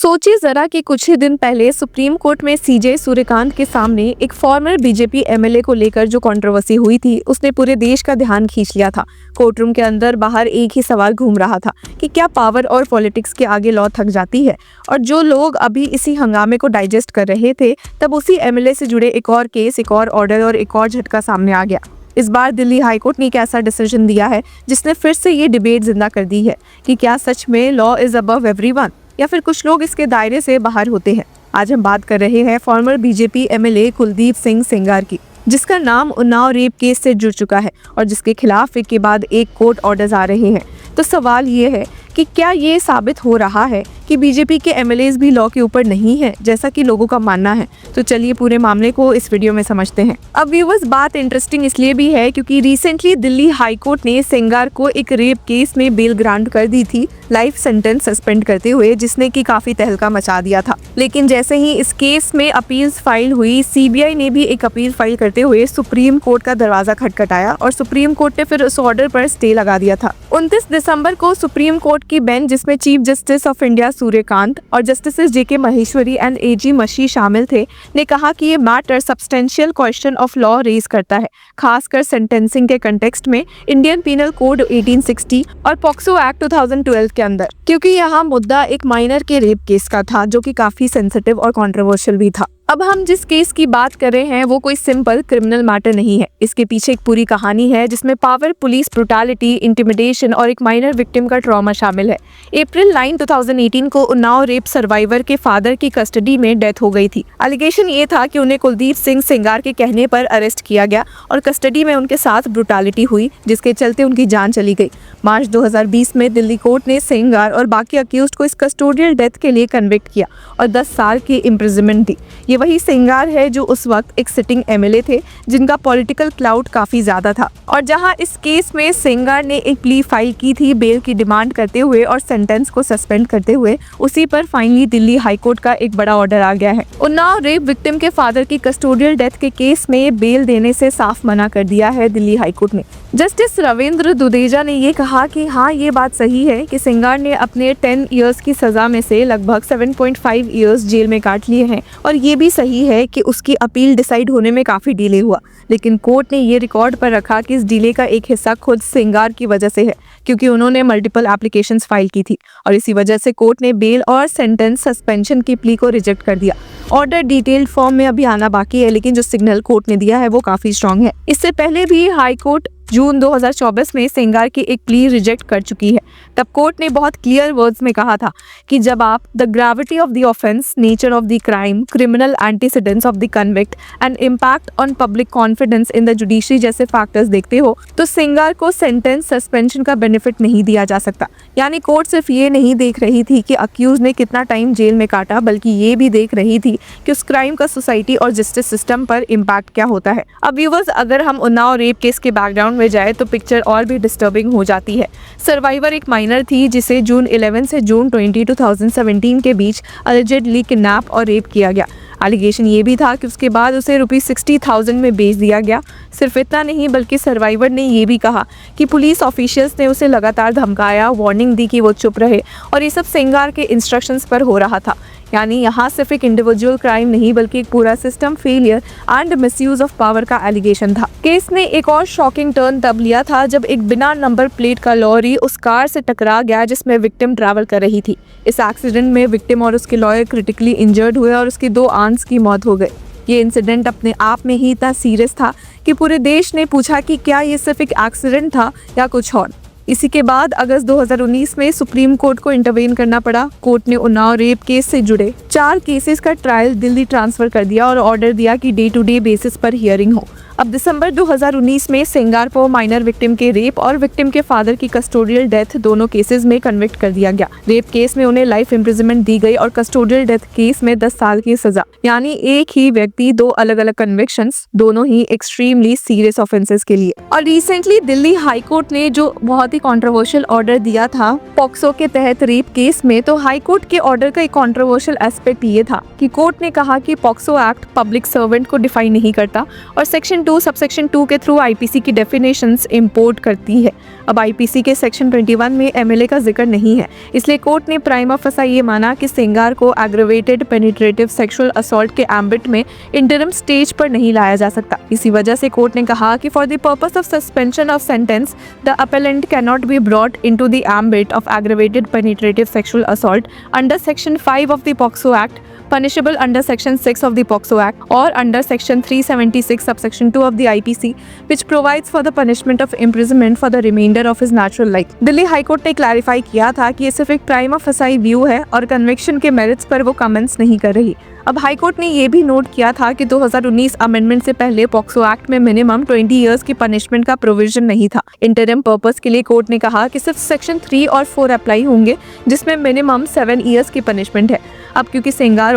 सोचिए जरा कि कुछ ही दिन पहले सुप्रीम कोर्ट में सीजे सूर्यकांत के सामने एक फॉर्मर बीजेपी एमएलए को लेकर जो कंट्रोवर्सी हुई थी उसने पूरे देश का ध्यान खींच लिया था। कोर्टरूम के अंदर बाहर एक ही सवाल घूम रहा था कि क्या पावर और पॉलिटिक्स के आगे लॉ थक जाती है। और जो लोग अभी इसी हंगामे को डाइजेस्ट कर रहे थे, तब उसी एमएलए से जुड़े एक और केस, एक और ऑर्डर और एक और झटका सामने आ गया। इस बार दिल्ली हाईकोर्ट ने एक ऐसा डिसीजन दिया है जिसने फिर से ये डिबेट जिंदा कर दी है कि क्या सच में लॉ इज अबव एवरीवन या फिर कुछ लोग इसके दायरे से बाहर होते हैं। आज हम बात कर रहे हैं former BJP MLA Kuldeep Singh Sengar की, जिसका नाम उन्नाव रेप केस से जुड़ चुका है और जिसके खिलाफ एक के बाद एक कोर्ट ऑर्डर्स आ रहे हैं। तो सवाल ये है कि क्या ये साबित हो रहा है कि बीजेपी के एमएलएज भी लॉ के ऊपर नहीं है, जैसा कि लोगों का मानना है। तो चलिए पूरे मामले को इस वीडियो में समझते हैं। अब व्यूअर्स, बात इंटरेस्टिंग इसलिए भी है क्योंकि रिसेंटली दिल्ली हाई कोर्ट ने सेंगार को एक रेप केस में बेल ग्रांट कर दी थी, लाइफ सेंटेंस सस्पेंड करते हुए, जिसने की काफी तहलका मचा दिया था। लेकिन जैसे ही इस केस में अपील्स फाइल हुई, सीबीआई ने भी एक अपील फाइल करते हुए सुप्रीम कोर्ट का दरवाजा खटखटाया और सुप्रीम कोर्ट ने फिर उस ऑर्डर पर स्टे लगा दिया था। 29 दिसंबर को सुप्रीम कोर्ट की बेंच, जिसमें chief justice of India Suryakant और justice JK Maheshwari and AG Masih शामिल थे, ने कहा कि ये matter substantial question of law raise करता है, खासकर सेंटेंसिंग के कंटेक्स्ट में इंडियन पीनल कोड 1860 और पॉक्सो एक्ट 2012 के अंदर, क्योंकि यहाँ मुद्दा एक माइनर के रेप केस का था जो कि काफी सेंसिटिव और कंट्रोवर्शियल भी था। अब हम जिस केस की बात कर रहे हैं वो कोई सिंपल क्रिमिनल मैटर नहीं है। इसके पीछे एक पूरी कहानी है जिसमें पावर, पुलिस ब्रुटैलिटी, इंटिमिडेशन और एक माइनर विक्टिम का ट्रॉमा शामिल है। अप्रैल 9, 2018 को उन्नाव रेप सर्वाइवर के फादर की कस्टडी में डेथ हो गई थी। एलिगेशन ये था कि उन्हें कुलदीप सिंह सेंगार के कहने पर अरेस्ट किया गया और कस्टडी में उनके साथ ब्रुटैलिटी हुई, जिसके चलते उनकी जान चली गई। मार्च 2020 में दिल्ली कोर्ट ने सेंगार और बाकी अक्यूज्ड को इस कस्टोडियल डेथ के लिए कन्विक्ट किया और 10 साल की इम्प्रिजनमेंट दी। ये वही सेंगार है जो उस वक्त एक सिटिंग एमएलए थे, जिनका पॉलिटिकल क्लाउड काफी ज्यादा था। और जहां इस केस में सेंगार ने एक प्ली फाइल की थी बेल की डिमांड करते हुए और सेंटेंस को सस्पेंड करते हुए, उसी पर फाइनली दिल्ली हाईकोर्ट का एक बड़ा ऑर्डर आ गया है। उन्नाव रेप विक्टिम के फादर की कस्टोडियल डेथ के केस में बेल देने से साफ मना कर दिया है दिल्ली हाईकोर्ट ने। जस्टिस रविंद्र दुदेजा ने ये कहा कि हाँ, ये बात सही है कि सेंगार ने अपने 10 इयर्स की सजा में से लगभग 7.5 इयर्स जेल में काट लिए हैं, और ये भी सही है कि उसकी अपील डिसाइड होने में काफी डिले हुआ। लेकिन कोर्ट ने ये रिकॉर्ड पर रखा कि इस डिले का एक हिस्सा खुद सेंगार की वजह से है, क्योंकि उन्होंने मल्टीपल एप्लीकेशंस फाइल की थी और इसी वजह से कोर्ट ने बेल और सेंटेंस सस्पेंशन की प्ली को रिजेक्ट कर दिया। ऑर्डर डिटेल्ड फॉर्म में अभी आना बाकी है, लेकिन जो सिग्नल कोर्ट ने दिया है वो काफी स्ट्रांग है। इससे पहले भी हाई कोर्ट जून 2024 में सेंगार की एक प्ली रिजेक्ट कर चुकी है। तब कोर्ट ने बहुत क्लियर वर्ड्स में कहा था कि जब आप the gravity of the offence, nature of the crime, criminal antecedents of the convict and impact on public confidence in the judiciary जैसे फैक्टर्स देखते हो, तो सेंगार को सेंटेंस सस्पेंशन का बेनिफिट नहीं दिया जा सकता। यानी कोर्ट सिर्फ ये नहीं देख रही थी कि अक्यूज ने कितना टाइम जेल में काटा, बल्कि ये भी देख रही थी कि उस क्राइम का सोसाइटी और जस्टिस सिस्टम पर इम्पैक्ट क्या होता है। अब व्यूअर्स, अगर हम उन्नाव रेप केस के बैकग्राउंड में जाए तो पिक्चर और भी डिस्टर्बिंग हो जाती है। सर्वाइवर एक माइनर थी जिसे जून 11 से जून 20, 2017 के बीच अलिजेडली किडनैप और रेप किया गया। एलिगेशन ये भी था कि उसके बाद उसे ₹60,000 में बेच दिया गया। सिर्फ इतना नहीं, बल्कि सर्वाइवर ने ये भी कहा कि पुलिस ऑफिशियल्स ने उसे लगातार धमकाया, वार्निंग दी कि वो चुप रहे, और ये सब सेंगार के इंस्ट्रक्शंस पर हो रहा था। यानी यहाँ सिर्फ एक इंडिविजुअल क्राइम नहीं, बल्कि एक पूरा system failure and misuse of power का एलिगेशन था। केस ने एक और शॉकिंग टर्न तब लिया था जब एक बिना नंबर प्लेट का लॉरी उस कार से टकरा गया जिसमें विक्टिम ट्रैवल कर रही थी। इस एक्सीडेंट में विक्टिम और उसके लॉयर क्रिटिकली इंजर्ड हुए और उसकी 2 आंट्स की मौत हो गई। ये इंसिडेंट अपने आप में ही इतना सीरियस था कि पूरे देश ने पूछा कि क्या ये सिर्फ एक एक्सीडेंट था या कुछ और। इसी के बाद अगस्त 2019 में सुप्रीम कोर्ट को इंटरवेन करना पड़ा। कोर्ट ने उन्नाव रेप केस से जुड़े 4 केसेस का ट्रायल दिल्ली ट्रांसफर कर दिया और ऑर्डर दिया कि डे टू डे बेसिस पर हियरिंग हो। अब दिसंबर 2019 में सेंगार को माइनर विक्टिम के रेप और विक्टिम के फादर की कस्टोडियल डेथ दोनों केसेस में कन्विक्ट कर दिया गया। रेप केस में उन्हें लाइफ इम्प्रिजनमेंट दी गई और कस्टोडियल डेथ केस में 10 साल की सजा। यानी एक ही व्यक्ति, 2 अलग अलग कन्विक्शंस, दोनों ही एक्सट्रीमली सीरियस ऑफेंसेस के लिए। और रिसेंटली दिल्ली हाई कोर्ट ने जो बहुत ही कंट्रोवर्शियल ऑर्डर दिया था पॉक्सो के तहत रेप केस में, तो हाई कोर्ट के ऑर्डर का एक कंट्रोवर्शियल एस्पेक्ट ये था कि कोर्ट ने कहा कि पॉक्सो एक्ट पब्लिक सर्वेंट को डिफाइन नहीं करता और सेक्शन सेक्शन 2 सबसेक्शन 2 के थ्रू आईपीसी की डेफिनेशंस इंपोर्ट करती है। अब आईपीसी के सेक्शन 21 में एमएलए का जिक्र नहीं है, इसलिए कोर्ट ने प्राइमा फसा ये माना कि सेंगार को एग्रेवेटेड पेनिट्रेटिव सेक्सुअल असॉल्ट के एम्बिट में इंटरम स्टेज पर नहीं लाया जा सकता। इसी वजह से कोर्ट ने कहा कि for the purpose of suspension of sentence the appellant can not be brought into the ambit of aggravated penetrative sexual assault under section 5 of the POCSO act, punishable under section 6 of the POXO Act or under section 376 subsection 2 of the IPC, which provides for the punishment of imprisonment for the remainder of his natural life। Delhi high court ने clarify किया था कि ये सिर्फ एक prima फसाई view है और कन्विक्शन के मेरिट्स पर वो कमेंट्स नहीं कर रही। अब हाई कोर्ट ने ये भी नोट किया था कि 2019 अमेंडमेंट से पहले पॉक्सो एक्ट में मिनिमम 20 इयर्स की पनिशमेंट का प्रोविजन नहीं था। इंटरिम पर्पस के लिए कोर्ट ने कहा कि सिर्फ सेक्शन 3 और 4 अप्लाई होंगे जिसमें मिनिमम 7 इयर्स की पनिशमेंट है। अब क्योंकि सेंगार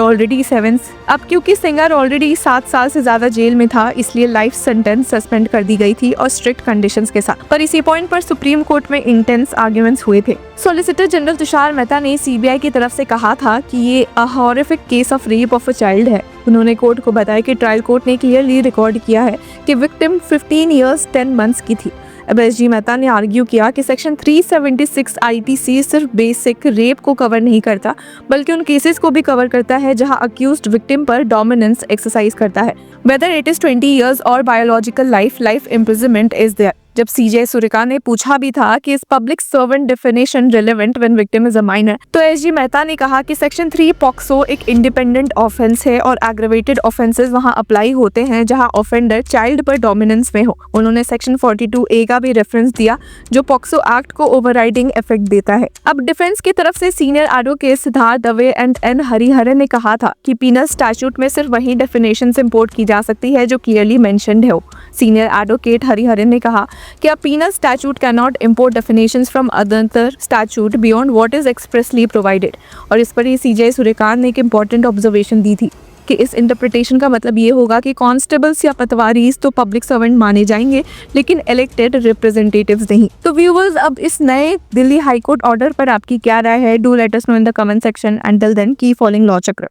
ऑलरेडी 7 साल से ज्यादा जेल में था, इसलिए लाइफ सेंटेंस सस्पेंड कर दी गई थी और स्ट्रिक्ट कंडीशंस के साथ। पर इसी पॉइंट पर सुप्रीम कोर्ट में इंटेंस आर्ग्यूमेंट्स हुए थे। सॉलिसिटर जनरल तुषार मेहता ने सीबीआई की तरफ से कहा था कि ये a horrific case of rape of a child है। उन्होंने कोर्ट को बताया कि ट्रायल कोर्ट ने क्लियरली रिकॉर्ड किया है कि विक्टिम 15 इयर्स 10 मंथ्स की थी। अब एसजी मेहता ने आर्ग्यू किया कि सेक्शन 376 आईपीसी सिर्फ बेसिक रेप को कवर नहीं करता, बल्कि उन केसेस को भी कवर करता है जहां अक्यूज्ड विक्टिम पर डोमिनेंस एक्सरसाइज करता है, वेदर इट इज 20 इयर्स और biological life imprisonment is there. जब सीजे सूर्यकांत ने पूछा भी था कि इस public servant definition relevant when victim is a minor, तो एसजी मेहता ने कहा कि सेक्शन 3 पॉक्सो एक इंडिपेंडेंट ऑफेंस है और एग्रेवेटेड ऑफेंसेस वहां अप्लाई होते हैं जहां ऑफेंडर चाइल्ड पर डोमिनेंस में हो। उन्होंने सेक्शन 42A का भी रेफरेंस दिया जो पॉक्सो एक्ट को ओवरराइडिंग इफेक्ट देता है। अब डिफेंस की तरफ से senior advocate Siddharth Dave and N Hariharan ने कहा था कि पीनल स्टैट्यूट में सिर्फ वही डेफिनेशन इंपोर्ट की जा सकती है जो क्लियरली मेंशन्ड है। सीनियर एडवोकेट हरिहरन ने कहा कि a penal statute cannot import definitions from other statute beyond what is expressly provided। और इस पर ही सीजे सूर्यकांत ने एक इम्पॉर्टेंट ऑब्जर्वेशन दी थी कि इस इंटरप्रिटेशन का मतलब ये होगा कि कांस्टेबल्स या पटवारीज तो पब्लिक सर्वेंट माने जाएंगे लेकिन इलेक्टेड रिप्रेजेंटेटिव्स नहीं। तो व्यूअर्स, अब इस नए दिल्ली हाई कोर्ट ऑर्डर पर आपकी क्या राय है? Do let us know in the comment section. Until then keep following law चक्र।